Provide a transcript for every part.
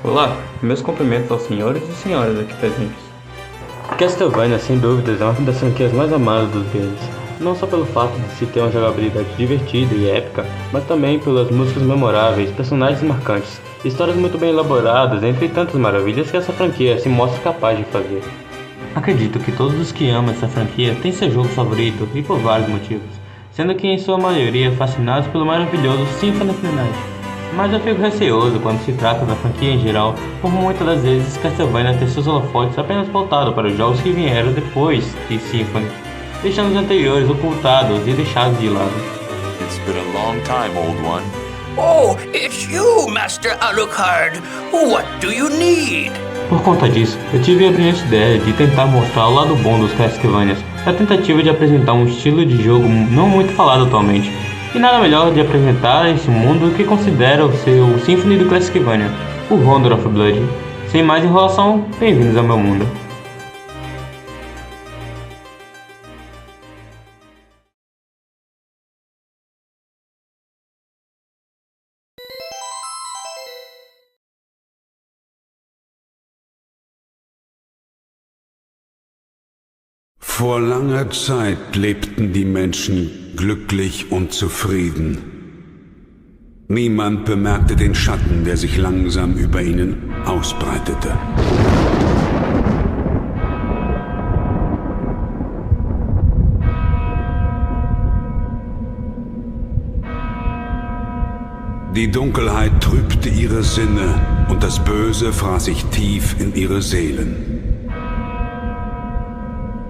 Olá, meus cumprimentos aos senhores e senhoras aqui presentes. Castlevania, sem dúvidas, é uma das franquias mais amadas dos games. Não só pelo fato de se ter uma jogabilidade divertida e épica, mas também pelas músicas memoráveis, personagens marcantes, histórias muito bem elaboradas, entre tantas maravilhas que essa franquia se mostra capaz de fazer. Acredito que todos os que amam essa franquia têm seu jogo favorito e por vários motivos, sendo que em sua maioria fascinados pelo maravilhoso Symphony of the Night. Mas eu fico receoso quando se trata da franquia em geral, por muitas das vezes Castlevania ter seus holofotes apenas voltados para os jogos que vieram depois de Symphony, deixando os anteriores ocultados e deixados de lado. It's been a long time, old one. Oh, it's you, Master Alucard. What do you need? Por conta disso, eu tive a brilhante ideia de tentar mostrar o lado bom dos Castlevanias, na tentativa de apresentar um estilo de jogo não muito falado atualmente. E nada melhor de apresentar esse mundo que considero ser o Symphony do Castlevania, o Wonder of Blood. Sem mais enrolação, bem-vindos ao meu mundo. Vor langer Zeit lebten die Menschen glücklich und zufrieden. Niemand bemerkte den Schatten, der sich langsam über ihnen ausbreitete. Die Dunkelheit trübte ihre Sinne und das Böse fraß sich tief in ihre Seelen.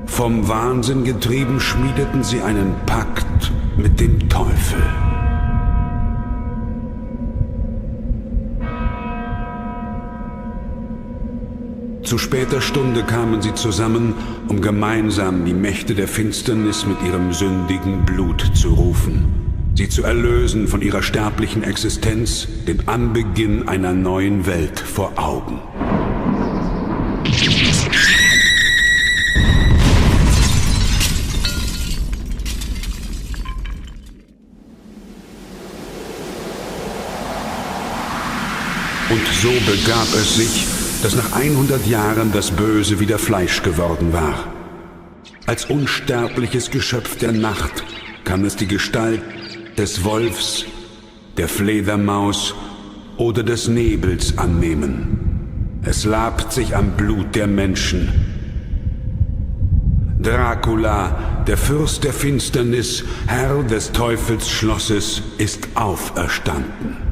Vom Wahnsinn getrieben schmiedeten sie einen Pakt mit dem Teufel. Zu später Stunde kamen sie zusammen, um gemeinsam die Mächte der Finsternis mit ihrem sündigen Blut zu rufen, sie zu erlösen von ihrer sterblichen Existenz, den Anbeginn einer neuen Welt vor Augen. Und so begab es sich, dass nach 100 Jahren das Böse wieder Fleisch geworden war. Als unsterbliches Geschöpf der Nacht kann es die Gestalt des Wolfs, der Fledermaus oder des Nebels annehmen. Es labt sich am Blut der Menschen. Dracula, der Fürst der Finsternis, Herr des Teufelsschlosses, ist auferstanden.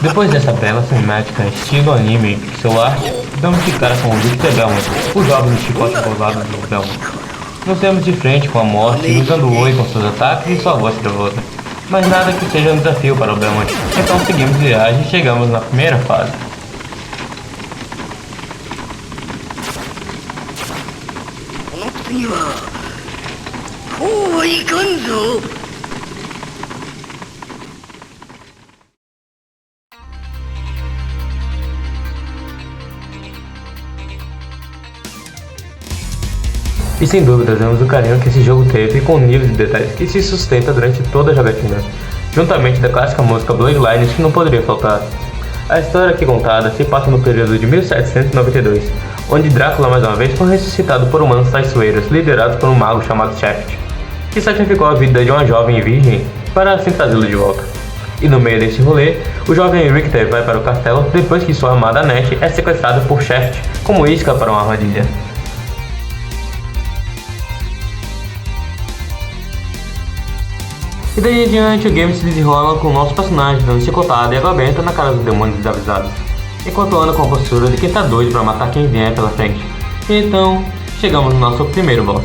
Depois dessa bela cinemática estilo anime e pixel art, damos de cara com o Victor Belmont, o jovem do chicote bolado do Belmont. Nos vemos de frente com a morte, nos dando oi com seus ataques e sua voz trevosa. Mas nada que seja um desafio para o Belmont, então seguimos viagem e chegamos na primeira fase. E sem dúvidas vemos o carinho que esse jogo teve com o nível de detalhes que se sustenta durante toda a jogatina, juntamente da clássica música Bloodlines que não poderia faltar. A história aqui contada se passa no período de 1792, onde Drácula mais uma vez foi ressuscitado por humanos traiçoeiros liderados por um mago chamado Shaft, que sacrificou a vida de uma jovem virgem para assim trazê-lo de volta. E no meio desse rolê, o jovem Richter vai para o castelo depois que sua amada Annette é sequestrada por Shaft como isca para uma armadilha. E daí em diante o game se desenrola com o nosso personagem dando chicotada e água benta na cara dos demônios desavisados, enquanto anda com a postura de quem tá doido pra matar quem vier pela frente. E então, chegamos no nosso primeiro boss.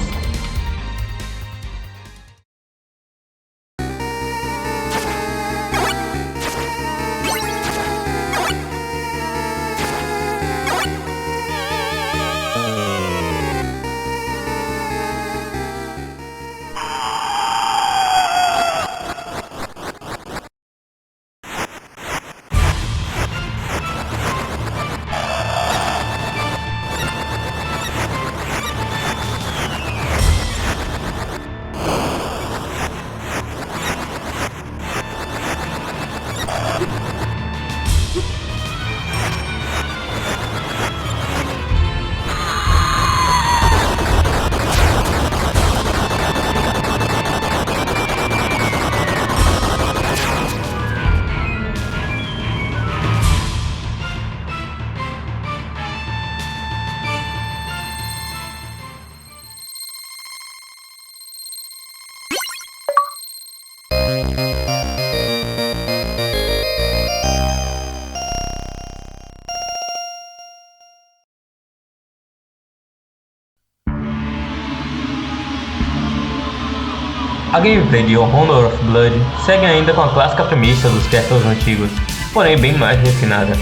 A gameplay de Honor of Blood segue ainda com a clássica premissa dos castles antigos, porém bem mais refinada.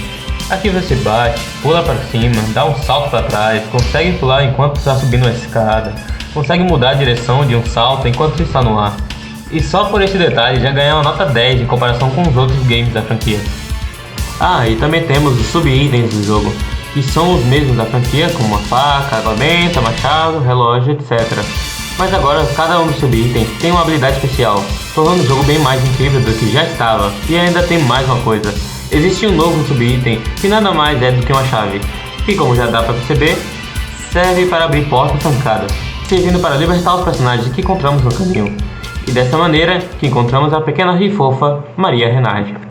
Aqui você bate, pula para cima, dá um salto para trás, consegue pular enquanto está subindo a escada, consegue mudar a direção de um salto enquanto está no ar. E só por esse detalhe já ganha uma nota 10 em comparação com os outros games da franquia. Ah, e também temos os sub-itens do jogo, que são os mesmos da franquia, como a faca, água benta, machado, relógio, etc. Mas agora cada um dos sub-itens tem uma habilidade especial, tornando o jogo bem mais incrível do que já estava. E ainda tem mais uma coisa, existe um novo sub-item que nada mais é do que uma chave, que como já dá para perceber, serve para abrir portas trancadas, servindo para libertar os personagens que encontramos no caminho. E dessa maneira que encontramos a pequena e fofa Maria Renard.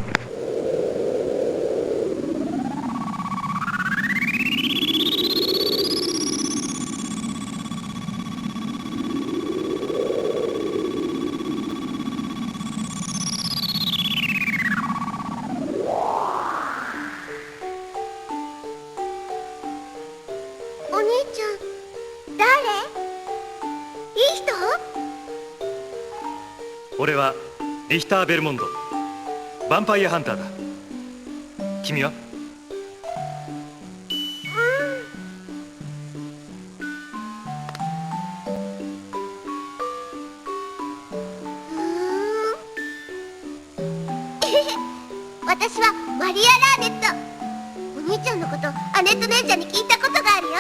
リヒター・ベルモンド、ヴァンパイアハンターだ。君は？私はマリア・ラーネット。お兄ちゃんのことアネット姉ちゃんに聞いたことがあるよ。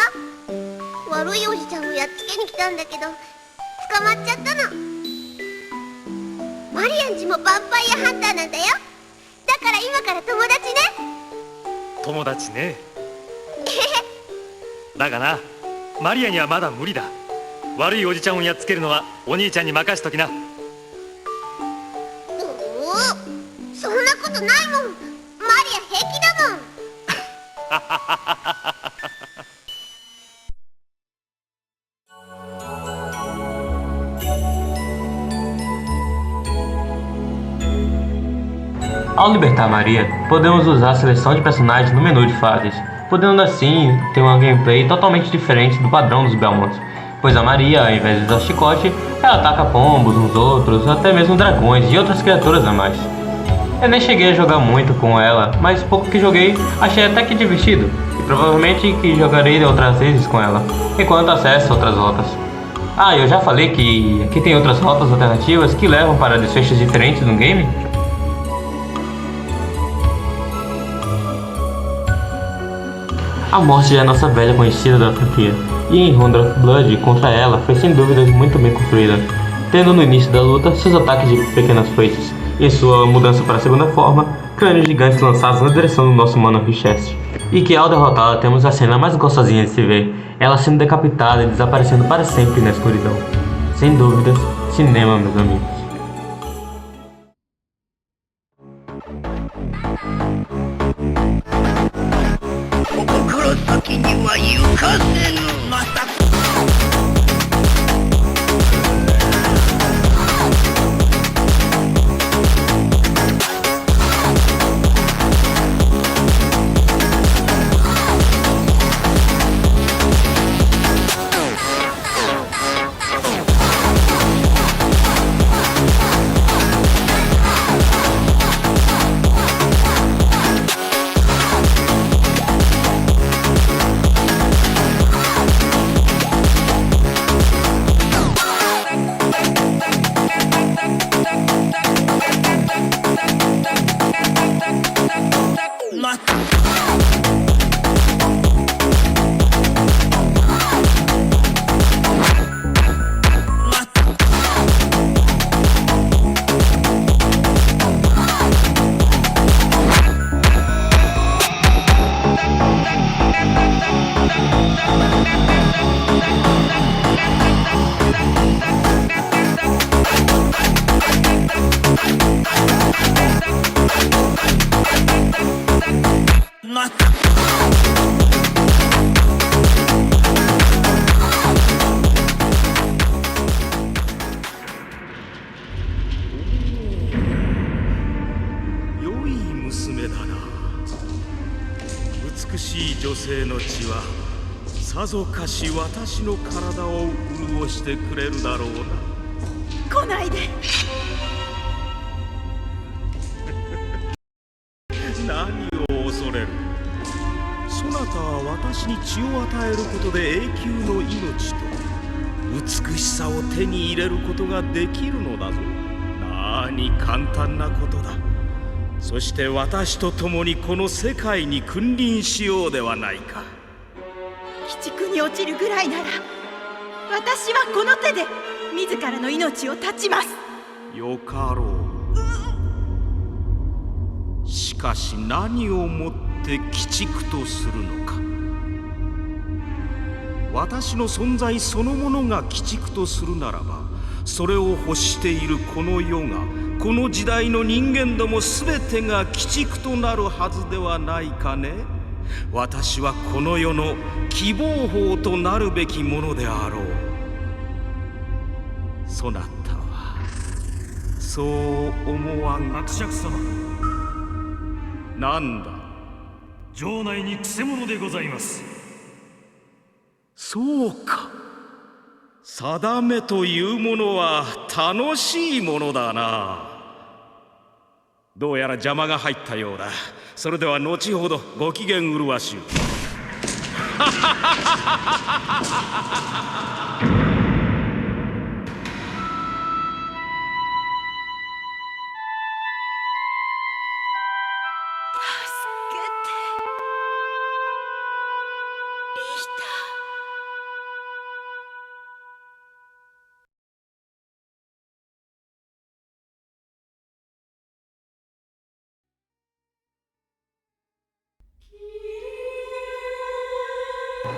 悪いおじちゃんをやっつけに来たんだけど捕まっちゃったの。マリアンジもヴァンパイアハンターなんだよ。だから今から友達ね。友達ね。だがな、マリアにはまだ無理だ。悪いおじちゃんをやっつけるのはお兄ちゃんに任しときな。おお、そんなことないもん。マリア平気だもん。Ao libertar Maria, podemos usar a seleção de personagens no menu de fases, podendo assim ter uma gameplay totalmente diferente do padrão dos Belmont, pois a Maria, ao invés de usar chicote, ela ataca pombos uns outros, até mesmo dragões e outras criaturas a mais. Eu nem cheguei a jogar muito com ela, mas pouco que joguei achei até que divertido, e provavelmente que jogarei outras vezes com ela, enquanto acesso outras rotas. Ah, eu já falei que aqui tem outras rotas alternativas que levam para desfechos diferentes no game? A morte é a nossa velha conhecida da franquia, e em Rondo of Blood contra ela foi sem dúvidas muito bem construída, tendo no início da luta seus ataques de pequenas foices, e em sua mudança para a segunda forma, crânios gigantes lançados na direção do nosso mano Richester. E que ao derrotá-la temos a cena mais gostosinha de se ver, ela sendo decapitada e desaparecendo para sempre na escuridão. Sem dúvidas, cinema, meus amigos. 心だけには行かせぬ。また 美しい女性の血はさぞかし私の体を潤してくれるだろうな。来ないで。何を恐れる。そなたは私に血を与えることで永久の命と美しさを手に入れることができるのだぞ。なに簡単なことだ。そして私と共にこの世界に君臨しようではないか。鬼畜に落ちるぐらいなら私はこの手で自らの命を絶ちます。よかろう。しかし何をもって鬼畜とするのか。私の存在そのものが鬼畜とするならば、それを欲しているこの世が、この時代の人間ども全てが鬼畜となるはずではないかね。私はこの世の希望法となるべきものであろう。そなたはそう思わん。伯爵様、なんだ。城内にくせ者でございます。そうか。定めというものは楽しいものだな。どうやら邪魔が入ったようだ。それでは後ほどご機嫌うるわしゅう。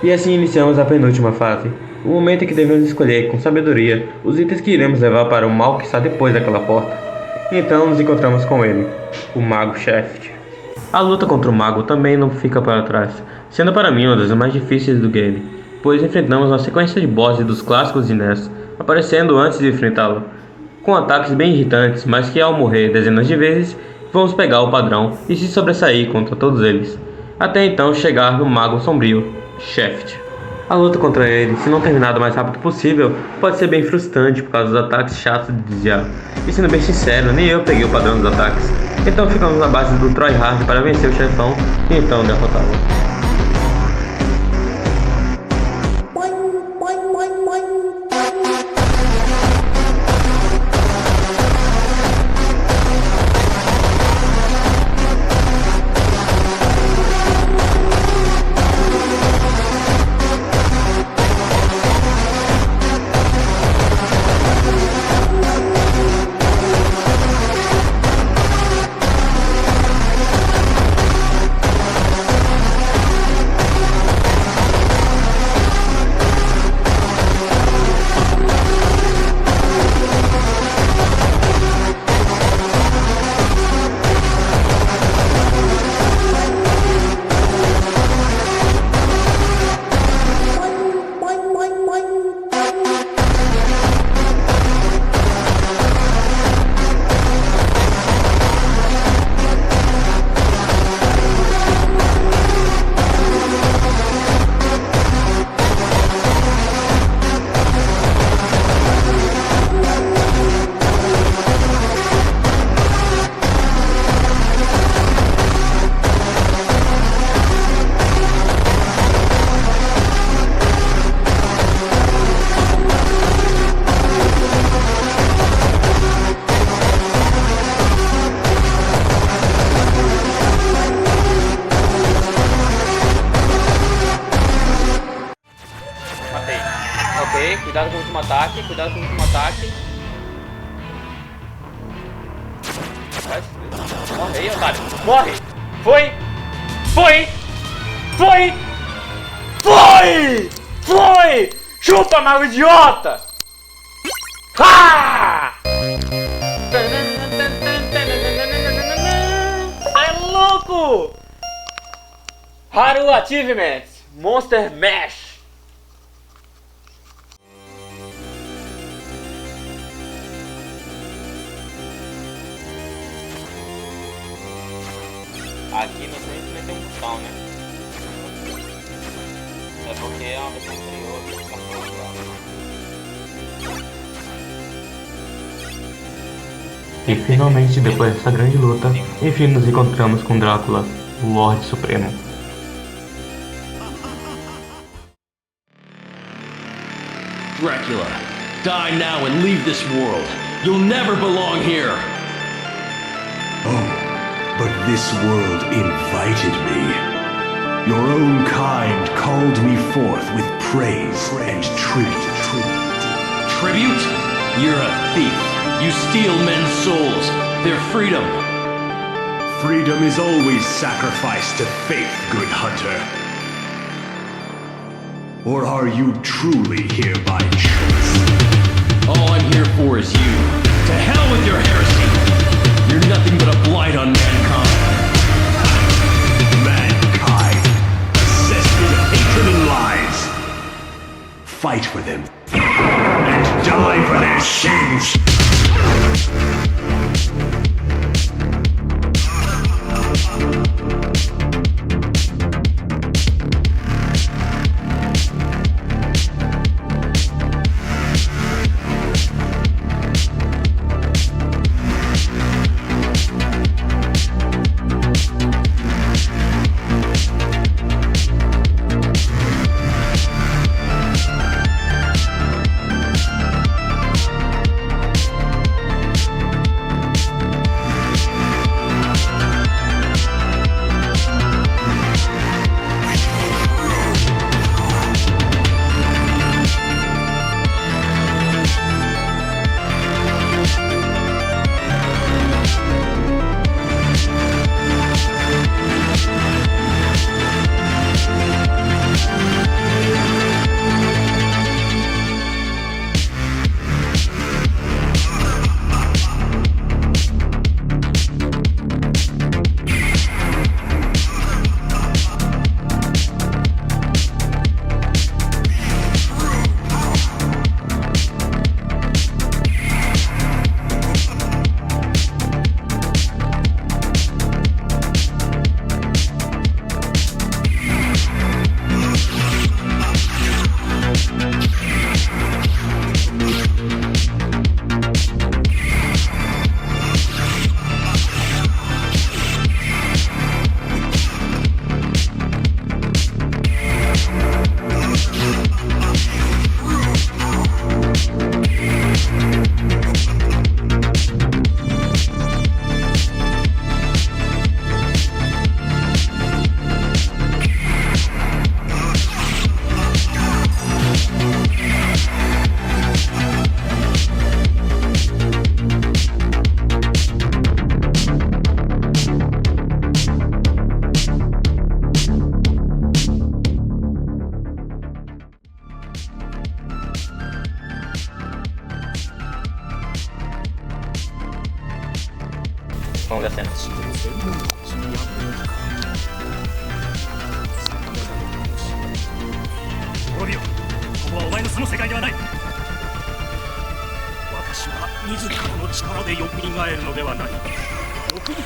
E assim iniciamos a penúltima fase, o momento em que devemos escolher com sabedoria os itens que iremos levar para o mal que está depois daquela porta. E então nos encontramos com ele, o Mago Shaft. A luta contra o Mago também não fica para trás, sendo para mim uma das mais difíceis do game, pois enfrentamos uma sequência de bosses dos clássicos de NES, aparecendo antes de enfrentá-lo, com ataques bem irritantes, mas que ao morrer dezenas de vezes, vamos pegar o padrão e se sobressair contra todos eles. Até então chegar no Mago Sombrio, Shaft. A luta contra ele, se não terminar o mais rápido possível, pode ser bem frustrante por causa dos ataques chatos de desviar. E sendo bem sincero, nem eu peguei o padrão dos ataques. Então ficamos na base do Troy Hard para vencer o chefão e então derrotá-lo. Cuidado com o último ataque, cuidado com o último ataque. Morre aí, otário. Morre! Foi! Foi! Foi! Foi! Foi! Chupa, mago idiota! Ha! É louco! Haru Achievement Monster Mash. Aqui no centro vai ter um botão, né? É porque é uma versão anterior do E finalmente, depois dessa grande luta, enfim nos encontramos com Drácula, o Lorde Supremo. Dracula, die now and leave this world. You'll never belong here. Oh. But this world invited me. Your own kind called me forth with praise and tribute. Tribute? You're a thief. You steal men's souls, their freedom. Freedom is always sacrificed to faith, good hunter. Or are you truly here by choice? All I'm here for is you. To hell with your heresy. You're nothing but a blight on mankind. Mankind, possessed with hatred and lies. Fight for them, and die for their sins.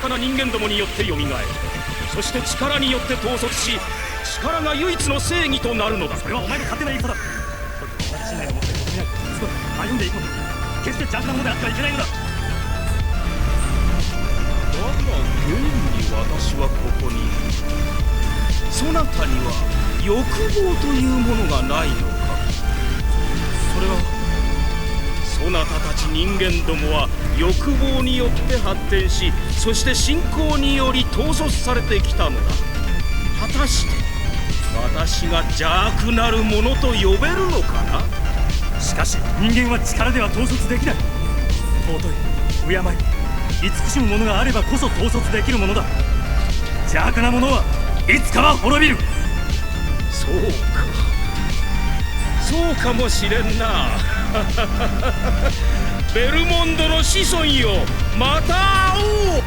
かな人間どもによってよみがえる。そして力によって統率し、力が唯一の正義となるのだ。それはお前の勝手な言い方だ。同じ信念を持って国内すごい歩んでいくのだ。決して邪悪なものであってはいけないのだ。だが現に私はここにいる。そなたには欲望というものがないのか。それはそなたたち人間どもは欲望によって発展し、そして信仰により統率されてきたのだ。果たして私が邪悪なるものと呼べるのかな。しかし人間は力では統率できない。尊い、敬い、慈しむものがあればこそ統率できるものだ。邪悪なものはいつかは滅びる。そうか、そうかもしれんな。ベルモンドの子孫よ、また会おう。